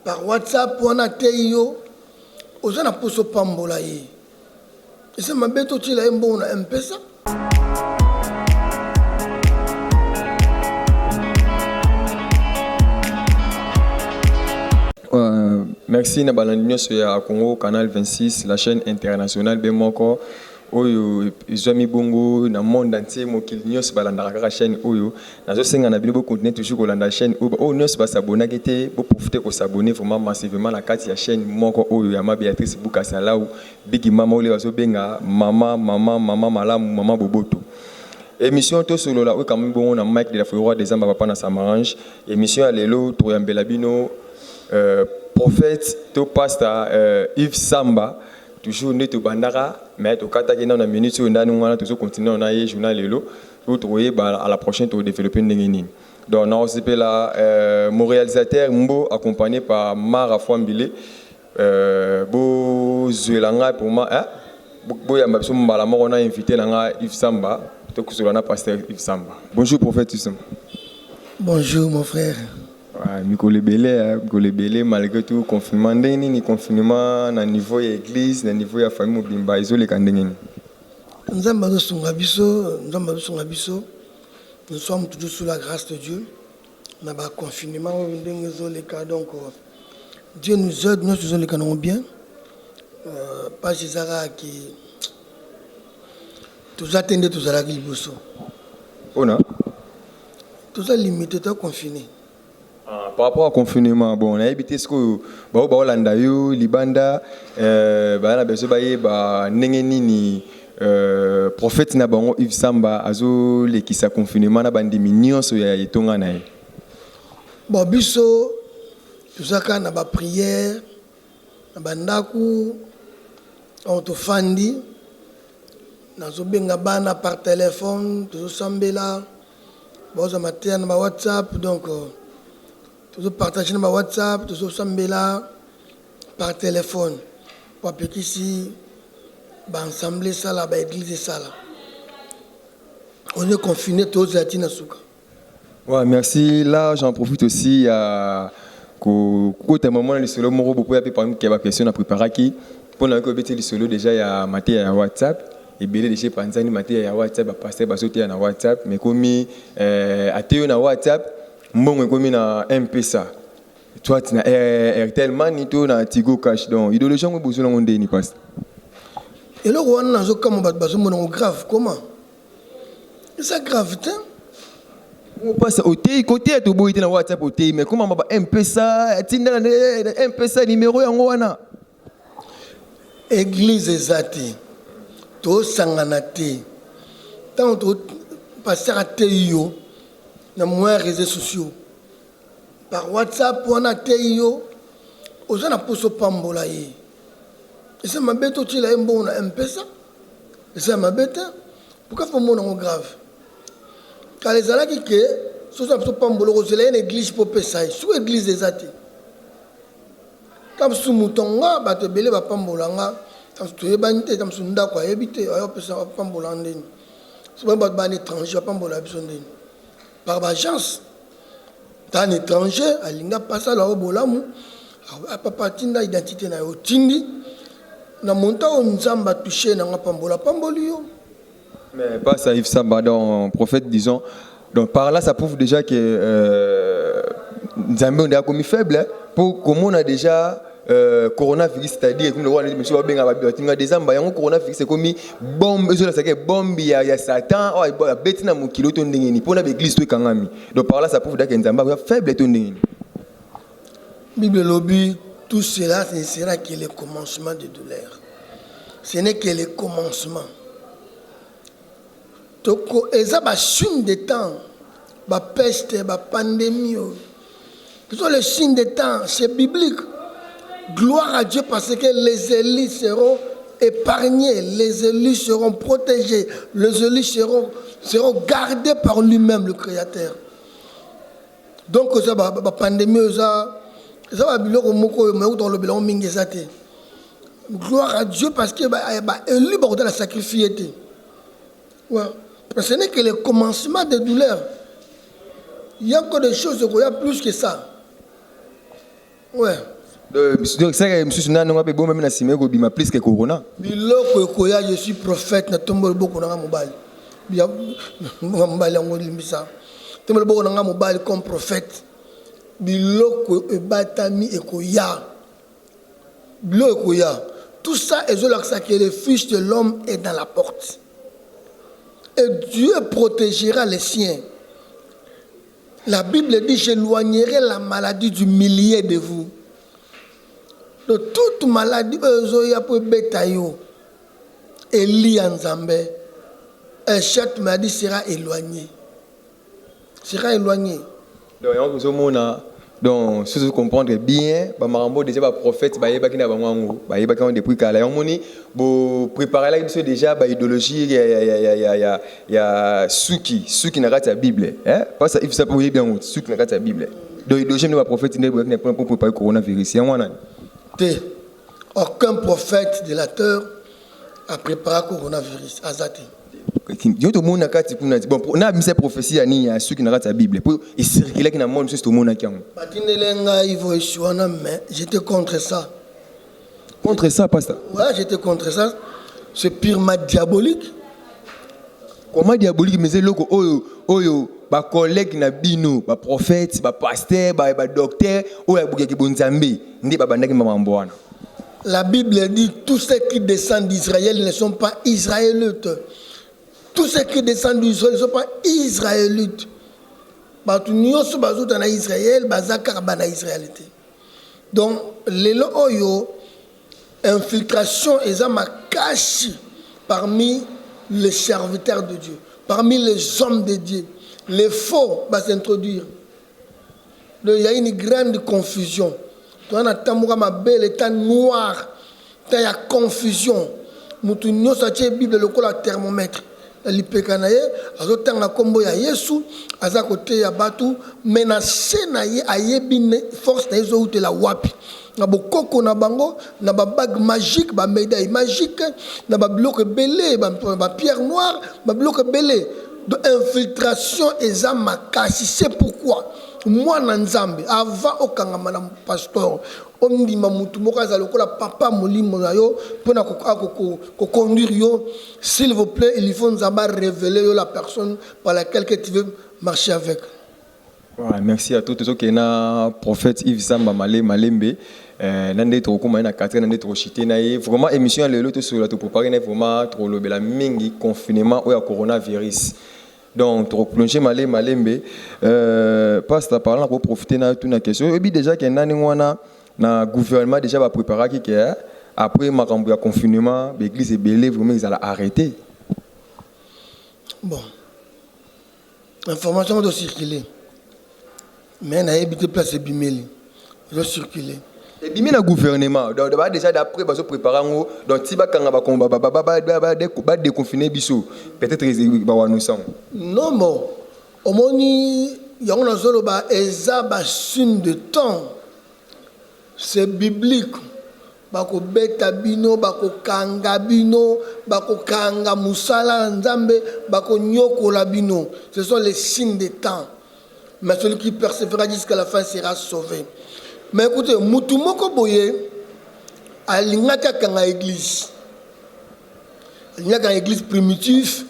par WhatsApp on a teyo oza na poso pambola ye et c'est ma beto tila embo na mpesa. Merci na balandinyo ya Congo Canal 26 la chaîne internationale Bemoko oyo izwami bongo na monde entier mokili nyos balanda kaka chaîne oyo nazo senga na bilo continuer toujours kolanda chaîne oyo nyos ba s'abonner kete bo profiter ko s'abonner vraiment massivement na kati ya chaîne moko oyo ya ma Béatrice Bukasalau bigi mama ole bazo benga mama malamu mama boboto. Émission to solo la o quand même bon na Mike de la Roi des Amba papa na Samarange émission à lelo to yambela bino prophète to pasteur Yves Samba toujours ne to bandara mais to kata ke na minute on ndanu wana to continuer on a journal lelo pour trouver à la prochaine to développer ndengeni. Donc on a aussi là mon réalisateur Mbo accompagné par Mara Fwambile bo zuelanga pour moi bo ya mabso mbala mo on a invité langa Yves Samba to kusolana pasteur Yves Samba. Bonjour prophète Yves Samba. Bonjour mon frère. Mikole belé malgré tout confinement ni confinement na niveau ya église na niveau ya famille mobimba isolé kandengeni. Nzamba zo sunga biso nous sommes toujours sous la grâce de Dieu. Na ba confinement ndenge zo le cas donc Dieu nous aide nous faisons les canons bien. Pas Gisara qui tous attendez tous à la liboso. Ona tous à limité tout confiné. Par rapport au confinement, bon, on a évité ce que Baolanda yo, Libanda, na beso baye ba nengeni ni prophète na bango Yves Samba azo le kisa confinement na bandimi nyonso ya etonga na ye. Bon biso tuzaka na ba prière na bandaku on to fandi na zo benga bana par téléphone tuzo sambela boza matin na WhatsApp donc toujours partager ma WhatsApp, toujours s'embêler par téléphone. Pour que ici, ensemble ça là, église ça là. On est confiné tous à Tinasuka. Ouais, merci. Là, j'en profite aussi à côté moment le solo moro beaucoup appelé par une question à préparer qui pour la que le solo déjà il y a maté à WhatsApp et bien déjà panzani maté à WhatsApp à passer basoter na WhatsApp mais comme ateo na WhatsApp mbongo komi na M-Pesa toi tu na Airtel Money to na Tigo Cash donc idéologie ngo bozo ngo ndeni passe et le roi na zo comme bazo mon grave comment ça grave tant on passe au TI côté to boité na WhatsApp au TI mais comment ba M-Pesa tinda na M-Pesa numéro yango wana église ezati to sangana te tant to passer à teyo na moins réseaux sociaux par WhatsApp on a teyo oza na poso pambola ye et c'est ma beto tila embo na mpesa et c'est ma beta pourquoi faut mon nom grave car les ala qui que so ça poso pambola ko zela une église pour pesa sous église des athées comme sous mutonga ba te belé ba pambola nga tam to yebante tam sunda kwa yebite ayo pesa pambola ndeni so ba ba étranger pambola biso ndeni par agence un étranger alinga pasa la obolamu papa tinda identité na yo tindi na monta on nzamba touché na pambola pambolio mais pas ça Yves Samba dans prophète disons donc par là ça prouve déjà que Nzambe on a commis faible pour comment on a déjà coronavirus c'est-à-dire comme le roi monsieur va benga ba tinga décembre yango coronavirus c'est comme bombe ezo la sake bombe ya Satan o ba betina mokilo to ndengeni pona ba église to kangami donc par là ça prouve que Nzambe va faible to ndengeni Bible lobby tout cela ce sera que le commencement de douleur ce n'est que le commencement toko eza ba signe de temps ba peste ba pandémie ce sont les signes de temps c'est biblique. Gloire à Dieu parce que les élus seront épargnés, les élus seront protégés, les élus seront gardés par lui-même, le Créateur. Donc, ça va pandémie, ça va gloire à Dieu parce que élu bordel la sacrifié. Ouais. Ce n'est que le commencement des douleurs. Il y a encore des choses, il y a plus que ça. Ouais. Donc ça que monsieur Nana n'a pas bon même na simé ko bima plus que corona. Biloko ekoya, je suis prophète na tombol boko na mobali. Bia mobali ngo limbisa. Tombol boko na mobali comme prophète. Biloko ebatami ekoya. Biloko ekoya. Tout ça est là que le Fils de l'homme est dans la porte. Et Dieu protégera les siens. La Bible dit, j'éloignerai la maladie du milieu de vous. De toute maladie, Eli Nzambe, un chaque maladie sera éloignée. Sera éloignée. Donc, si vous comprenez bien, Marambo déjà prophète, depuis qu'elle préparer là déjà idéologie, il y a Suki n'a pas la Bible, hein? Pas ça, il faut savoir bien Suki n'a pas la Bible. Donc idéologie ne va prophète n'est pas pour préparer coronavirus. Aucun prophète de la terre a préparé coronavirus. Azati. Tout le monde a dit bon, on a mis cette prophétie à Nia, ceux qui n'ont pas la Bible, pour y circuler dans le monde, c'est tout le monde qui a. J'étais contre ça. Contre ça, pasteur? Ouais, j'étais contre ça. C'est purement diabolique. Comment diabolique? Mais c'est loco, ba collègue na bino, ba prophète, ba pasteur, ba docteur, oya bugaki bonzambe, ndi ba bandaki mamamboana. La Bible dit tous ceux qui descendent d'Israël ne sont pas israélites. Tous ceux qui descendent d'Israël ne sont pas israélites. Donc, les infiltration et cache parmi les serviteurs de Dieu, parmi les hommes de Dieu. Les faux vont s'introduire. Il y a une grande confusion. Tu as un bel état noir, il y a confusion. Nous avons la Bible le thermomètre. Lipekanaye azotanga kombo ya Yesu aza kote ya batu menace na ye ayebine force na yezo utela wapi na bokoko na bango na ba bague magique ba médaille magique na ba bloc belé ba pierre noire ba bloc belé de infiltration eza makasi. C'est pourquoi moi na Nzambe avant okanga madame pasteur ondima mutu mokaza lokola papa molimo na yo pona ko conduire yo, s'il vous plaît, il faut nous avoir révéler la personne par laquelle que tu veux marcher avec. Ouais, merci à tous ceux qui na prophète Yves Samba Malembe nande to kuma na 4 nande to chité na vraiment émission le loto sur la to préparer na vraiment trop lobela mingi confinement ou ya coronavirus. Donc, tu plongé Malembe, pasteur parlant pour profiter de toute la question. Et puis déjà qu'il y a un gouvernement déjà va préparer qui est après ma confinement, l'église est belée, vraiment ils allaient arrêter. Bon, l'information doit circuler, mais n'a habité place bimeli, il doit circuler. Et bien le gouvernement, donc déjà d'après se préparer donc si ba déconfiner biso, peut-être ils va nous sang. Non bon, au moni yango na zolo ba eza ba signe de temps. C'est biblique. Bako beta bino, bako kanga bino, bako kanga musala nzambe, bako nyoko la bino. Ce sont les signes des temps. Mais celui qui persévérera jusqu'à la fin sera sauvé. Mais écoutez, mutu moko boye alingaka kanga église. Alingaka église primitive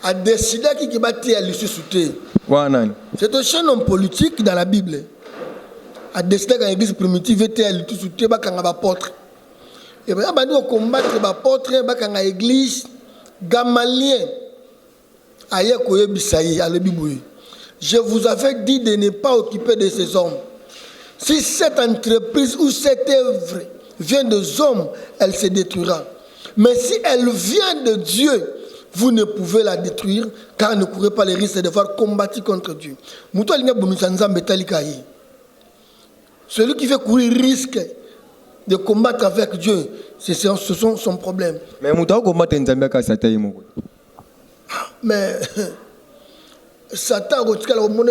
a décidé qu'il va tirer à l'issue souté. C'est un chaîne homme politique dans la Bible. A décidé qu'une église primitive était à l'issue souté ba kanga ba apôtre. Et bien ba nous combattre ba apôtre ba kanga église Gamalien aye koye bisayi à l'ebibouye. Je vous avais dit de ne pas occuper de ces hommes. Si cette entreprise ou cette œuvre vient des hommes, elle se détruira. Mais si elle vient de Dieu, vous ne pouvez la détruire, car ne courez pas les risques de devoir combattre contre Dieu. Celui qui fait courir risque de combattre avec Dieu, ce sont son problème. Mais Satan,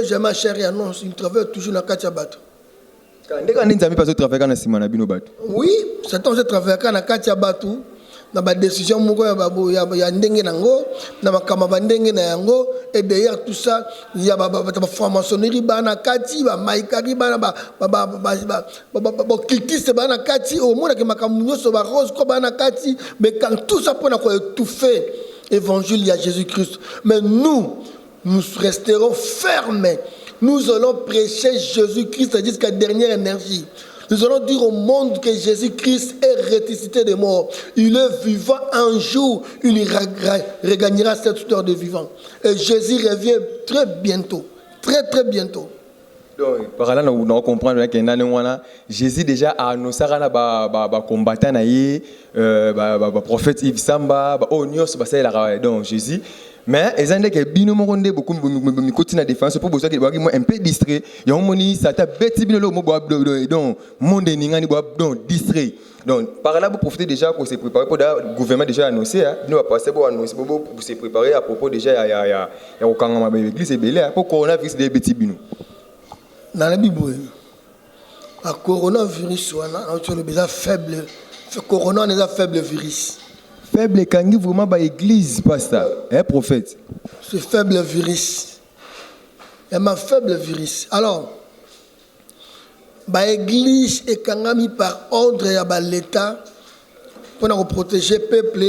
jamais cher, non, il travaille toujours dans le Kachabat. Oui, Satan se travaille dans le Kachabat. na ba décision moko ya ndenge nango na makama ba ndenge na yango, et derrière tout ça il y a ba franc-maçonnerie bana kati ba maikari bana ba cultiste bana kati au monde ke makamu nyoso ba rose ko bana kati, mais quand tout ça pour na ko étouffer évangile ya Jésus-Christ. Mais nous resterons fermes. Nous allons prêcher Jésus-Christ jusqu'à dernière énergie. Nous allons dire au monde que Jésus-Christ est ressuscité des morts. Il est vivant un jour, il regagnera cette heure de vivant. Et Jésus revient très bientôt. Très très bientôt. Donc, par là, nous comprenons que Jésus déjà a annoncé que combattant prophète Yves Samba, donc Jésus. Mais ils ont dit que bino moronde beaucoup côté na défense pour besoin que un peu distrait. Il y a un moni ça t'a bêti bino lo mo donc monde ninga ni donc distrait. Donc par là vous profitez déjà pour se préparer pour le gouvernement déjà annoncé nous va passer pour annoncer pour se préparer à propos déjà il y a au kangama l'église est belé pour coronavirus des bêti bino. Dans la Bible le coronavirus on a déjà faible corona on a faible virus. Faible kangi vraiment ba église pasteur un prophète ce faible virus et ma faible virus alors ba église et kangami par ordre ya ba l'état pour protéger peuple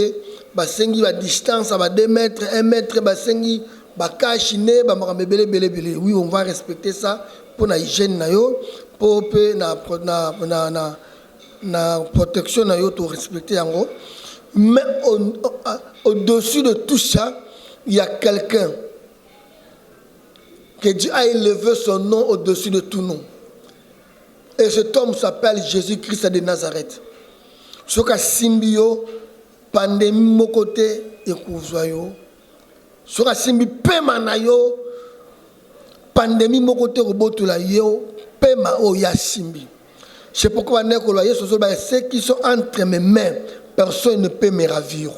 ba sengi ba distance ba 2 mètres 1 mètre ba sengi ba kashine ba makambele belé oui on va respecter ça pour na hygiène na yo pour na protection na yo to respecter yango. Mais au-dessus de tout ça, il y a quelqu'un que Dieu a élevé son nom au-dessus de tout nom. Et cet homme s'appelle Jésus-Christ de Nazareth. Ce qu'a symbio, pandémie mon côté et couvsoyo. Ce qu'a symbi pemanayo, pandémie mon côté robotula yo, pema o ya simbi. C'est pourquoi ceux qui sont entre mes mains. Personne ne peut me ravir.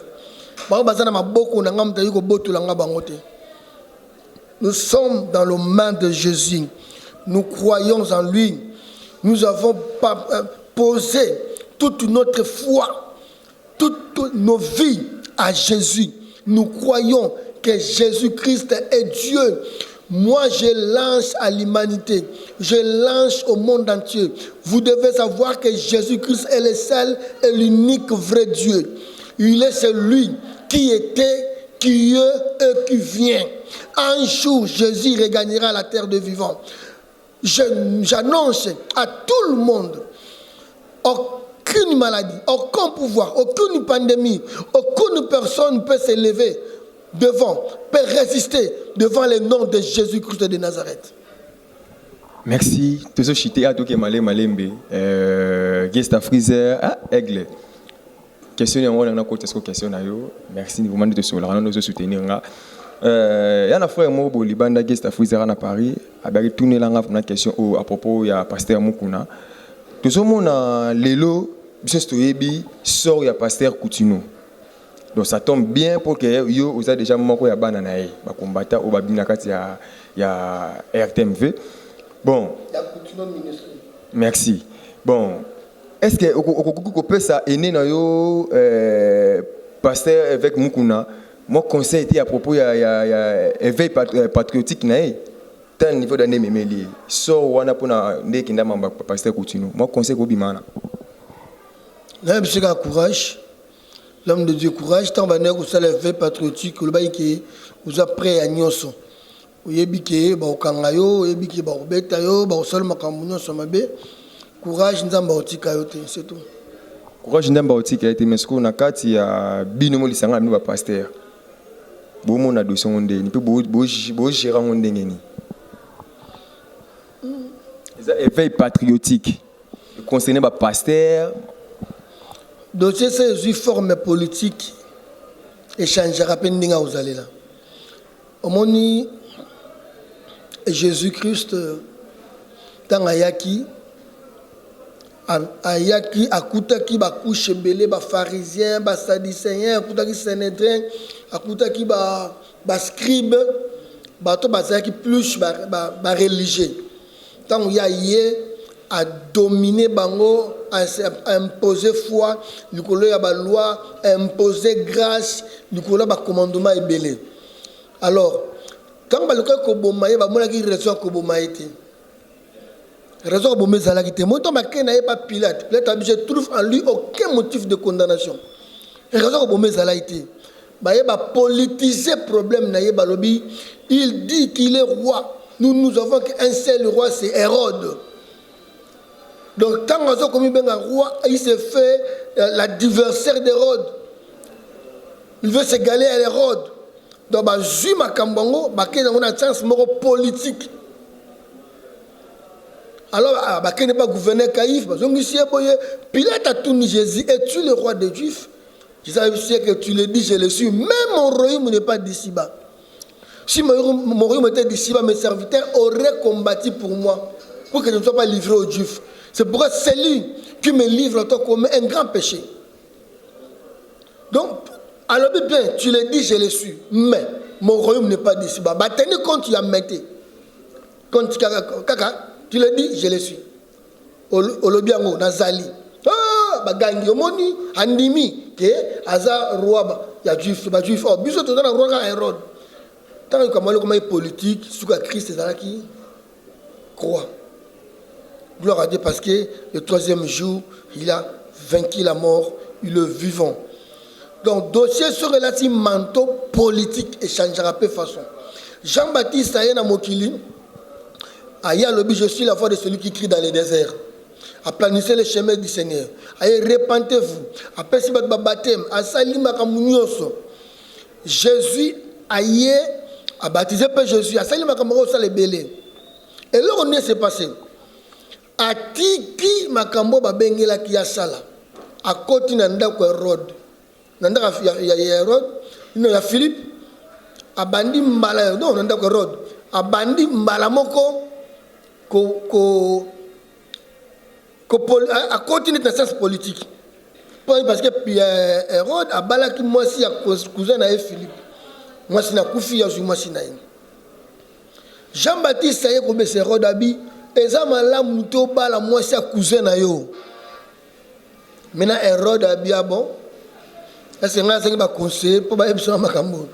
Nous sommes dans les mains de Jésus. Nous croyons en lui. Nous avons posé toute notre foi, toutes nos vies à Jésus. Nous croyons que Jésus-Christ est Dieu. Moi, je lance à l'humanité, je lance au monde entier. Vous devez savoir que Jésus-Christ est le seul et l'unique vrai Dieu. Il est celui qui était, qui est et qui vient. Un jour, Jésus regagnera la terre de vivants. J'annonce à tout le monde, aucune maladie, aucun pouvoir, aucune pandémie, aucune personne ne peut s'élever devant, peut résister devant le nom de Jésus-Christ de Nazareth. Merci. Tout ce chité à tout qui est malé malembe. Gesta Freezer, aigle. Question on a côté ce question na yo. Merci vous demandez de soutenir là. Y a un frère mo bo libanda Gesta Freezer na Paris, a bari tourner là na question à propos ya pasteur Mukuna. Tout ce monde lelo biso stoyebi sort ya pasteur Coutinho. Donc ça tombe bien pour que yo vous a déjà moko ya bana na ye ba combattant au babina kati ya RTMV. Bon. Merci. Bon, est-ce que au peut ça est na yo pasteur avec Mukuna, mon conseil était à propos ya éveil patriotique na ye. Tel niveau d'année memeli. So wana pona ndé kinda mamba pasteur Coutinho. Mon conseil ko bimana. Na bisika courage. L'homme de Dieu courage, tant que vous avez levé patriotique, vous avez prêt à nyonso. Vous avez dit ba okangayo, vous avez dit ba obetayo, ba osol makambuno somabe. Courage nzamba otika yote, c'est tout. Courage nzamba otika yote, mais ce qu'on a kati ya binomo lisanga ba pasteur. Bo mo na dossier onde, ni pe bo gérer onde ngeni. Ça éveil patriotique. Concerné ba pasteur. Dossier c'est forme politique échangera pendinga aux allez là. Omoni Jésus-Christ dans ayaki akutaki ba couche belé ba pharisiens ba sadducéens akutaki sénédrin akutaki ba scribe ba to ba zaki plus ba religieux. Tant ya yé à dominer bango, à imposer foi, du coup il y a la loi, à imposer grâce, du coup il y a le commandement est belé. Alors, quand le cas Kobomaye, il y a raison Kobomaye. Raison Kobomaye Zalakite. Moi, tant que n'a pas Pilate, je trouve en lui aucun motif de condamnation. Raison Kobomaye Zalakite. Il a politisé le problème. Il dit qu'il est roi. Nous avons qu'un seul roi, c'est Hérode. Donc, quand on a commis un roi, il s'est fait l'adversaire d'Hérode. Il veut s'égaler à Hérode. Donc, Ju Makambango, il a une chance politique. Alors, il n'est pas gouverneur Caïf. Pilate a tourné Jésus. Es-tu le roi des Juifs? Je sais que tu le dis, je le suis. Même mon royaume n'est pas d'ici-bas. Si mon royaume était d'ici-bas, mes serviteurs auraient combattu pour moi, pour que je ne sois pas livré aux Juifs. C'est pourquoi c'est lui qui me livre en tant qu'homme un grand péché. Donc, alors bien, tu le dis, je le suis. Mais mon royaume n'est pas d'ici-bas. Tenez compte, tu as metté. Quand tu le dis, je le suis. Olobiango, Nazali. Bagangi omoni andimi ke aza roi ya juif ba juif oh biso to na roi ka Hérode tant que comme politique suka Christ ezalaki croix. Gloire à Dieu parce que le troisième jour il a vaincu la mort, il est vivant. Donc dossier sur relatif manteau politique et changera peu façon. Jean-Baptiste ayena mokili aya lobi je suis la voix de celui qui crie dans le désert. Aplanissez les chemins du Seigneur. Allez, repentez-vous. Après, si vous baptême, à Salima Kamunyoso, Jésus a baptisé par Jésus. À Salima Kamunyoso, les belés. Et là, on est passé. A Tiki Makambo Babengela Kiasala. À côté Nanda Hérode. Nanda Hérode. Il y a Philippe. A Bandi Mbala. Non, Nanda Hérode. A Bandi Mbalamoko. À continuer dans le sens politique. Parce que Hérode a balaki moi si à cousin de Philippe. Moi si na Koufi ya moi si na. Jean-Baptiste saye comme c'est Hérode abi ezama la muto bala moi si à cousin na yo. Maintenant Hérode abi bon. Est-ce que nga ba conseiller pour ba ebisa makambo.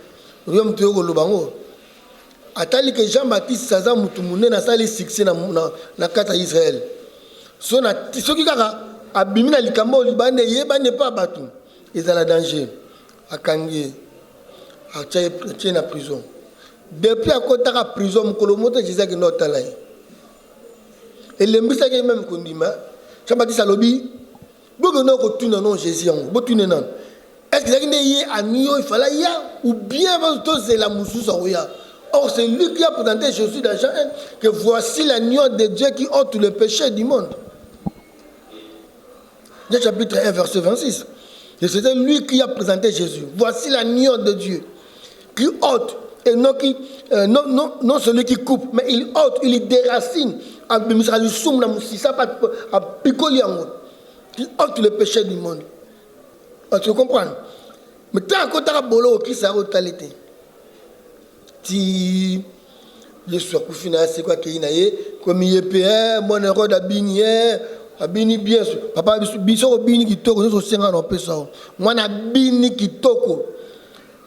Yo muto ko lobango. Atali que Jean-Baptiste saza mutu munene na sali succès na kata Israël. Ceux qui ont abîmé la likambo libane yebane pas batu ils ont la danger à Kangé à Tchèque na prison depuis à côté de la prison mukolomoto disait que non talai et le mbisa qui même kondima Jean-Baptiste alobi bogo no ko tuna non Jésus en bo tuna non est-ce que ça y a nio il fallait y a ou bien tout c'est la mususa oya. Or c'est lui qui a présenté Jésus dans Jean 1 que voici l'agneau de Dieu qui ôte le péché du monde. Jean chapitre 1 verset 26. Et c'était lui qui a présenté Jésus. Voici l'agneau de Dieu qui ôte et non celui qui coupe, mais il ôte, il déracine. Qui ôte le péché du monde. Tu comprends? Mais tant que tu as bolo qui ça totalité. Si je suis à c'est quoi qu'il y a comme il est mon erreur d'abini abini bien sûr papa biso bini kitoko nous senga no pesa moi na bini kitoko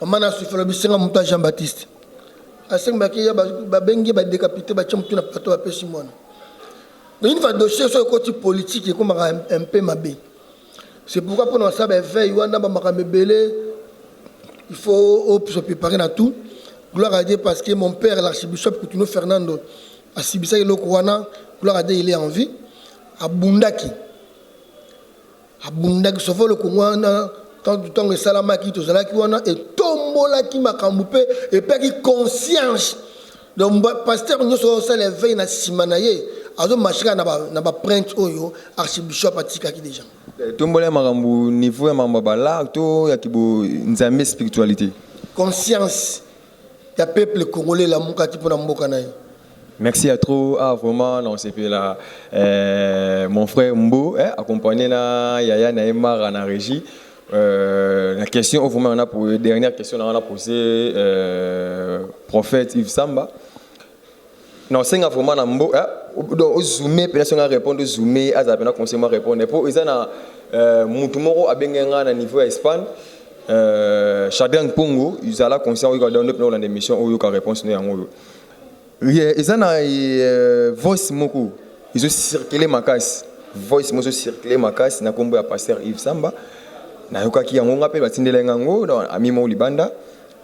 mana su fela bisenga muta Jean-Baptiste asenga ki ya ba bengi ba décapiter ba tcham tuna pato apesi mona donc une fois dossier sur le côté politique et comme un peu mabé c'est pourquoi pour nous ça ben veille wana ba makamebele il faut se préparer à tout. Gloire à Dieu parce que mon père, l'archibishop Coutinho Fernando, à Sibisa et Lokouana, gloire à Dieu, il est en vie. À Bundaki, sauf le Kouana, tant du temps que Salamaki, tout cela qui wana, et Tombola qui m'a camboupé, et père qui conscience. Donc, pasteur, nous sommes ça les veilles na Simanaye, alors Machika n'a pas prince Oyo, archibishop à Tikaki déjà. Tombola Marambu, niveau ya Mambabala, to yakibo nzambe spiritualité. Conscience. Il y a peuple congolais la mukati pour Mbokanaï. Merci à trop. Ah, vraiment, non, c'est là. Mon frère Mbo, accompagné là, Yaya Naïmar en régie. La question, vraiment, on a pour dernière question, on a posé prophète Yves Samba. Non, c'est vraiment Mbo. donc zoomer personne répondre zoomer à ça conseiller répondre pour ils na mutu moko abenga na niveau Espagne Chadran Pongo ils ala conseiller ko donner dans l'émission ou ka réponse na yango ils na voice moko ils ont circulé makasi voice moko circulé makasi na kombo ya pasteur Yves Samba na yokaki yango ngape batindela ngango ami mo libanda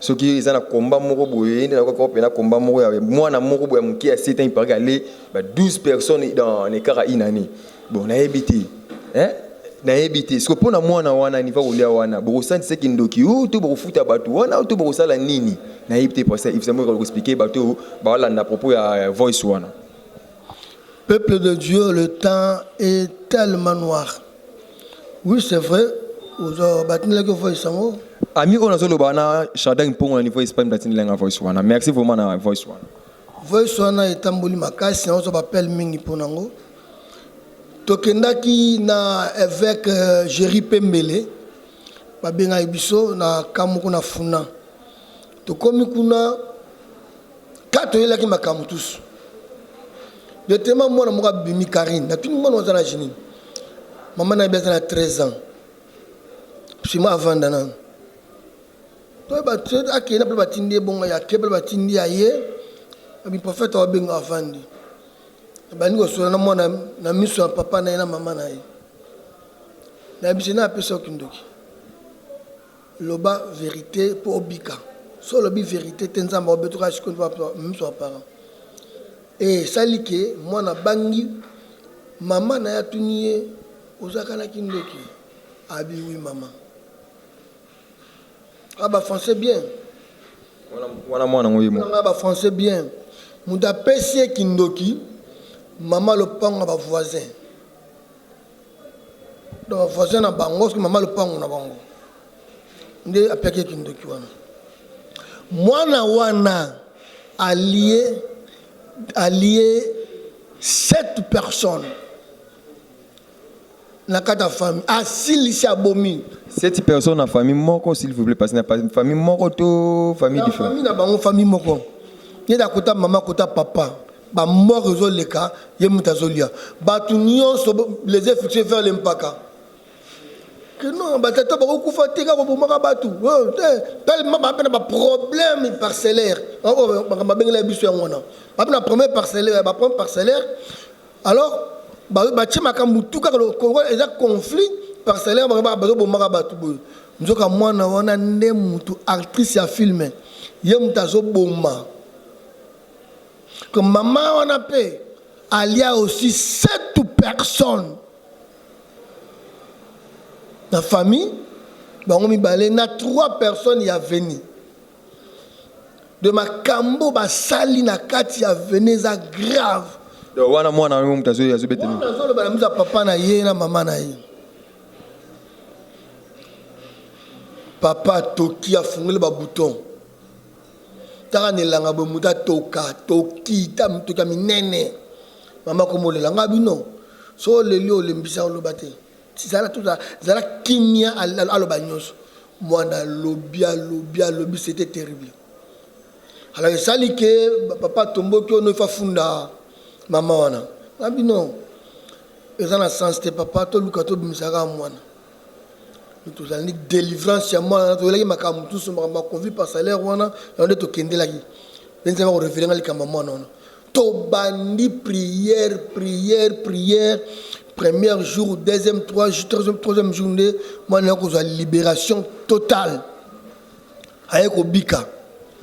soki eza na combat moko boye na ko pena combat moko ya mwana moko boye muki ya sita il paraît aller 12 personnes dans les cas inani bon na ebiti na ebiti ce que pona mwana wana ni va kolia wana bo senti c'est kindoki ou to bo futa batu wana ou to bo sala nini na ebiti pour ça il faut me expliquer batu ba la na propos ya voice wana. Peuple de Dieu, le temps est tellement noir. Oui, c'est vrai. Ami on a solo bana Chadran Pongo niveau Espagne platine lenga voice wana. Merci vraiment na voice wana. Voice wana etamboli makasi on s'appelle mingi ponango. Tokendaki na avec Jerry Pembele. Ba benga ibiso na kamuko na funa. Tokomi kuna kato yelaki makamu tous. De tema mwana moka bimi Karine. Na tuni mwana ozana jini. Maman na beza na 13 ans. C'est moi avant d'ana. Toi tu as qui n'a pas batindi bon ya kebel batindi aye. Abi prophète wa benga avandi. Bani ko sona mo na miso ya papa na mama na ye. Na bisena apesa kindoki. Loba vérité pour obika. So lobi vérité tenzamba obetuka shikon va miso parent. Et salike moi na bangi mama na ya tuniye ozaka na kindoki. Abi oui maman. Ah bah français bien. Voilà moi na ngoyimo. Ah bah français bien. Muda pesi kindoki maman le panga ba voisin. Donc voisin na bango que maman le panga na bango. Nde apeke kindoki wana. Mwana wana allié 7 personnes. Na kata famille asili bomi 7 personnes en famille moko s'il vous plaît parce que pas une famille moko to famille différente famille na bango famille moko ni da kota maman kota papa ba mort zo leka ye mutazolia ba tunyo les yeux fixés vers l'empaka que non ba tata ba ko fa teka ko bomaka batu tellement ba pena ba problème parcellaire ba bengela biso ngona ba pena premier parcellaire alors ba tchema kamutuka ko eza conflit parcellaire ba bazo bomaka batu boyo nzoka mwana wana nde mutu actrice ya film ye mutazo bomba que maman wana pe il y a aussi 7 personnes dans la famille bango mibale na 3 personnes ya veni de makambo ba sali na kati ya veneza grave. Wana mwana wangu mtazo ya zubete ni. Mwana bana mza papa na ye na mama na ye. Papa toki afungule ba bouton. Taka nelanga bo muta toki ta mutuka minene. Mama ko molela ngabino. So leli o lembisa o lobate. Si ça tout ça, zala kimia aloba nyos. Mwana lobi c'était terrible. Alors ça li que papa tombo ki ono fa funda. Maman wana abi non eza na sens te papa to luka to bimisaka mwana to zali délivrance ya mwana to leki makamu tout ma convie par salaire wana onde to kendelaki benze ba ko revenir ngali kama mwana wana to bandi prière premier jour deuxième troisième journée mwana ko za libération totale ayeko bika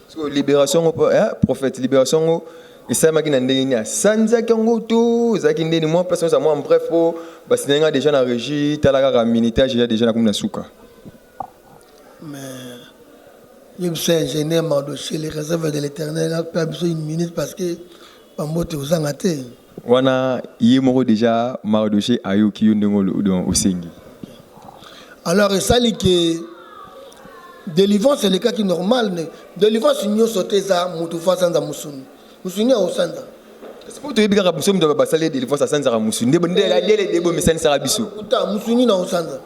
so libération prophète libération et ça m'a dit n'andénia sanza kangoto zaki ndeni moi personne ça moi en bref pour parce que déjà na régie talaga militaire j'ai déjà na comme na souka mais il suis ingénieur Mardoché les réserves de l'Éternel a pas besoin une minute parce que pas moto aux angate wana yemoro déjà Mardoché ayoki ndengolo don osengi alors ça li que délivrance c'est le cas qui normal délivrance nyo sauter ça mutu fa sanza musunu musunya osanda c'est pour te dire que musumu doba basale de défense sanza ka musu ndebo ndela dele debo misani sara biso uta musuni na osanda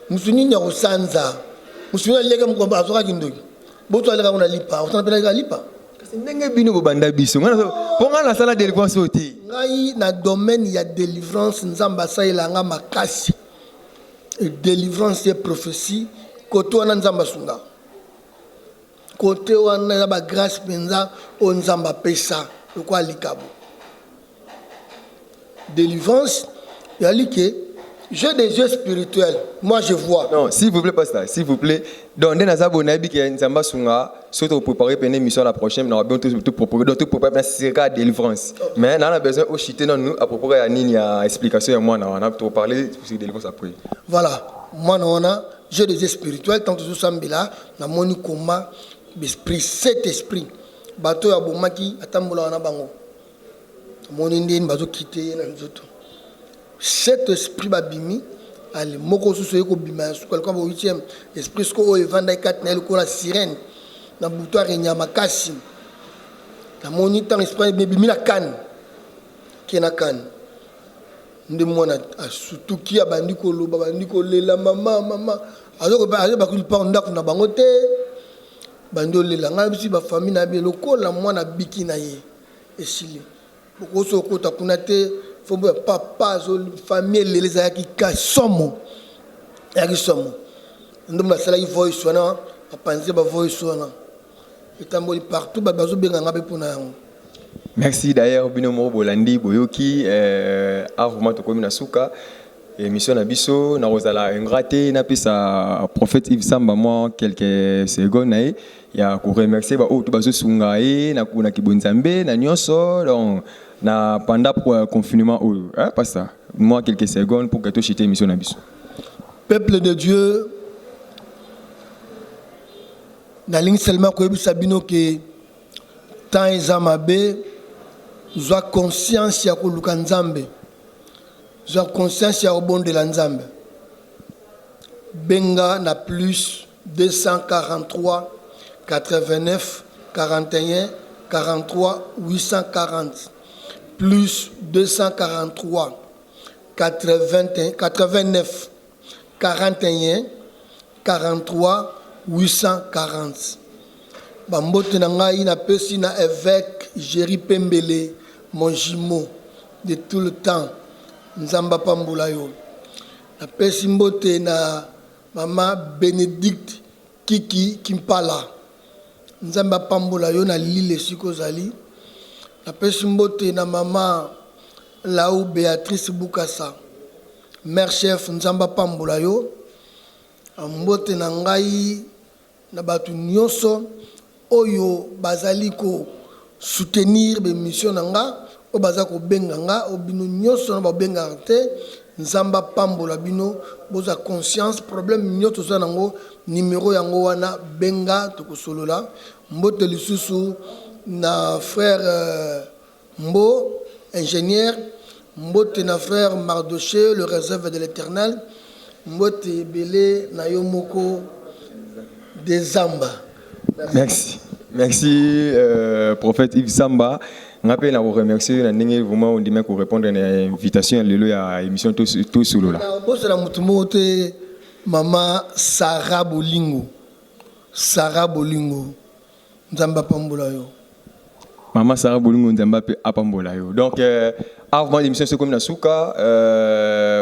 musuni na osanza musuni leka mkomba azoka kindoki boto aleka kuna lipa osanda pela lipa ndenge bino bobanda biso pour nga la sala délivrance oti ngai na domaine ya délivrance nzamba asalelanga makasi et délivrance et prophétie côté wana nzamba sunga côté wana ya ba grâce penza o nzamba pesa lokwa likabo délivrance ya like j'ai des yeux spirituels moi je vois non s'il vous plaît pasteur s'il vous plaît donc dans za bonabi ki nzamba sunga surtout préparer pour une émission la prochaine on va bien tout proposer donc tout préparer c'est délivrance mais on a besoin au chiter nous à propos ya nini ya explication ya moi on a trop parler sur délivrance après voilà moi on a j'ai des yeux spirituels tant que sambila na moni koma l'esprit cet esprit bato ya bomaki atambola wana bango moni ndeni bazo quitter na nzoto cet esprit babimi allez moko susu yeko bima su quelqu'un au 8e esprit ce ko evanda ikatnel ko la sirène na buto renya makasi na moni tant esprit bimi na kan kena kan nde mona surtout ki abandi ko loba bandi ko lela mama azoko ba ko pa ndako na bango te bandi lela nga bisi ba famille na be lokola mwana biki na ye esili boko so ko ta kuna te faut papa famille les ayaki kasomo yaki somo ndom na sala voice wana apanze ba voice wana etamboli partout ba bazo benga ngabe pona yango. Merci d'ailleurs binomo bolandi boyoki vraiment to komi na suka émission na biso na rozala ingraté na pesa prophète Yves Samba moi quelques secondes na ya ko remercier ba o to bazo sunga na kuna kibonzambe na nyonso donc na pendant confinement hein pas ça moi quelques secondes pour que tu chite émission na biso peuple de Dieu na ligne seulement ko yebisa bino ke temps ezamabe zwa conscience ya ko luka nzambe zwa conscience ya obonde la nzambe benga na plus 243 89 41 43 840 plus 243 89 41 43 840 bambote na ngai na pesi na évêque Jéri Pembele mon jumeau de tout le temps nzamba pambula yo na pesi mbote na mama Bénédicte Kiki Kimpala nzamba pambula yo na lile sikozali na pesi mbote na mama Laou Béatrice Bukasa mère chef nzamba pambula yo mbote na ngai na batu nyonso oyo bazali ko soutenir be mission nanga o bazako benga nga obino nyonso na babenga te nzamba pambola bino boza conscience problème nyoto za nango numéro yango wana benga tokosolola mbote lisusu na frère Mbo ingénieur mbote na frère Mardoché le réserve de l'Éternel mbote belé na yomoko des Zamba. Merci prophète Yves Samba. Je vous remercie vraiment on dit que répondre à l'invitation à l'émission tout solo là. Maman Sarah Bolingo. Nzamba pambola yo. Maman Sarah Bolingo Nzamba pambola yo. Donc avant l'émission c'est comme na suka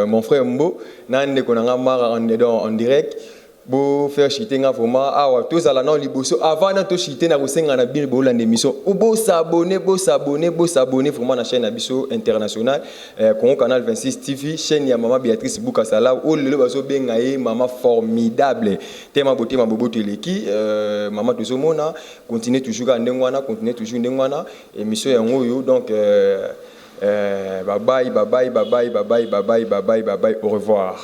mon frère Mbo nande konanga mara en direct. Bo faire chiter nga vraiment awa tous ala non liboso avant na to chiter na kosenga na bir bo la émission ou bo s'abonner vraiment na chaîne na biso international Congo Canal 26 TV chaîne ya maman Béatrice Bukasala o lelo baso benga ye maman formidable tema beauté ma bobo teleki maman tozomona continuer toujours à ndengwana continuer toujours ndengwana émission ya ngoyo donc bye bye au revoir.